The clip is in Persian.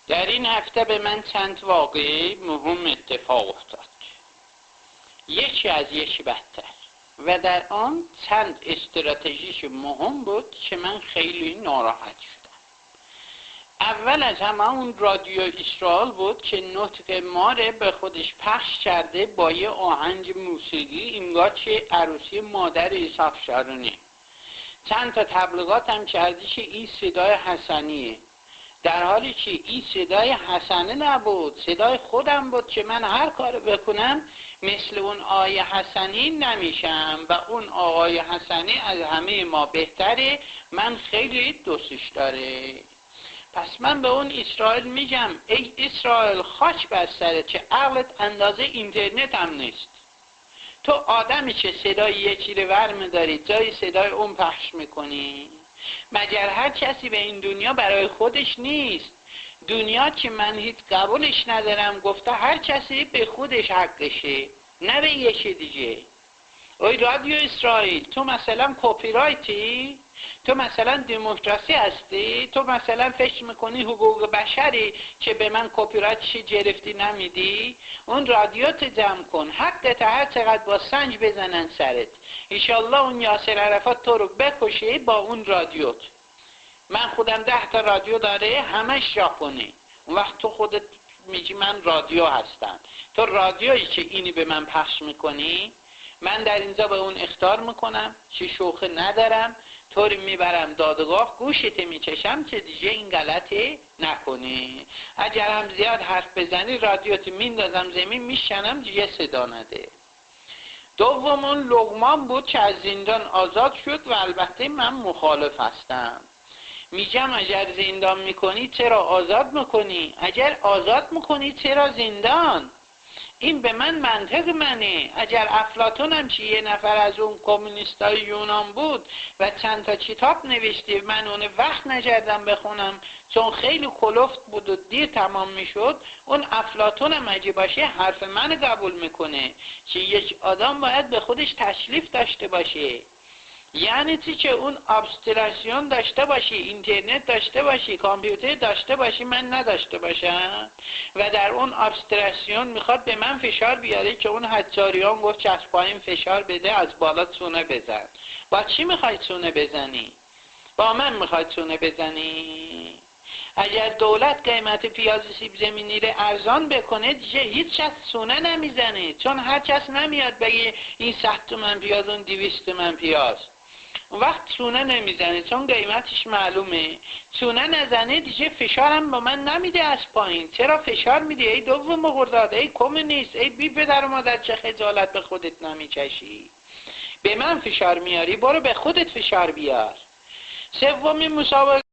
در این هفته به من چند واقعه مهم اتفاق افتاد، یکی از یکی بدتر، و در آن چند استراتژیش مهم بود که من خیلی ناراحت شدم. اول از همه اون رادیو اسرائیل بود که نطق ماره به خودش پخش کرده با یه آهنگ موسیقی انگار که عروسی مادر عیسی افشارونه. چند تا تبلیغات هم کردی که این صدای حسنیه، در حالی که این صدای حسنه نبود، صدای خودم بود که من هر کار بکنم مثل اون آقای حسنی نمیشم و اون آقای حسنی از همه ما بهتره، من خیلی دوستش داره. پس من به اون اسرائیل میگم ای اسرائیل خاک بر سرت که عقلت اندازه اینترنت هم نیست. تو آدمی که صدای یکی رو ورمیداری جای صدای اون پخش میکنی؟ مگر هر کسی به این دنیا برای خودش نیست؟ دنیا که من هیچ قبولش ندارم گفته هر کسی به خودش حقشه، نه به یکی دیگه. اوی رادیو اسرائیل، تو مثلا کپی رایتی؟ تو مثلا دموکراسی هستی؟ تو مثلا فکر میکنی حقوق بشری که به من کپی رایتشی گرفتی نمیدی؟ اون رادیوت جمع کن، حقت هر چقدر با سنج بزنن سرت. ایشالله اون یاسر عرفات تو رو بکشه با اون رادیوت. من خودم 10 تا رادیو داره، همش ژاپنی. اون وقت تو خودت میگی من رادیو هستم. تو رادیویی که اینی به من پخش میکنی، من در اینجا به اون اخطار میکنم که شوخی ندارم، طوری میبرم دادگاه، گوشت میچشم که دیگه این غلطه نکنی. اگر هم زیاد حرف بزنی رادیوت میندازم زمین میشنم دیگه صدا نده. دومون لقمان بود که از زندان آزاد شد و البته من مخالف هستم. میگم اگر زندان میکنی چرا آزاد میکنی؟ اگر آزاد میکنی چرا زندان؟ این به من منطق منه. اگر افلاطون هم که یه نفر از اون کمونیستای یونان بود و چند تا کتاب نوشته، من اون وقت نکردم بخونم چون خیلی کلفت بود و دیر تمام میشد، اون افلاطون هم اگه باشه حرف من قبول میکنه که یک آدم باید به خودش تشریف داشته باشه. یعنی چی؟ که اون ابستراسیون داشته باشی، اینترنت داشته باشی، کامپیوتر داشته باشی، من نداشته باشم. و در اون ابستراسیون میخواد به من فشار بیاره که اون حجاریان گفت که از پایین فشار بده از بالا چونه بزن. با چی میخوای چونه بزنی؟ با من میخوای چونه بزنی؟ اگر دولت قیمت پیاز سیب زمینی رو ارزان بکنه دیگه هیچ کس چونه نمیزنه، چون هر کس نمیاد بگه این 100 تومن پیاز اون 200 تومن پیاز. اون وقت چونه نمیزنه چون قیمتش معلومه. چونه نزنه دیگه فشارم با من نمیده از پایین. چرا فشار میده؟ ای دوم مرداد، ای کمونیست، ای بی پدر و مادر، چه خجالت به خودت نمیکشی؟ به من فشار میاری، برو به خودت فشار بیار. سومین مسابقه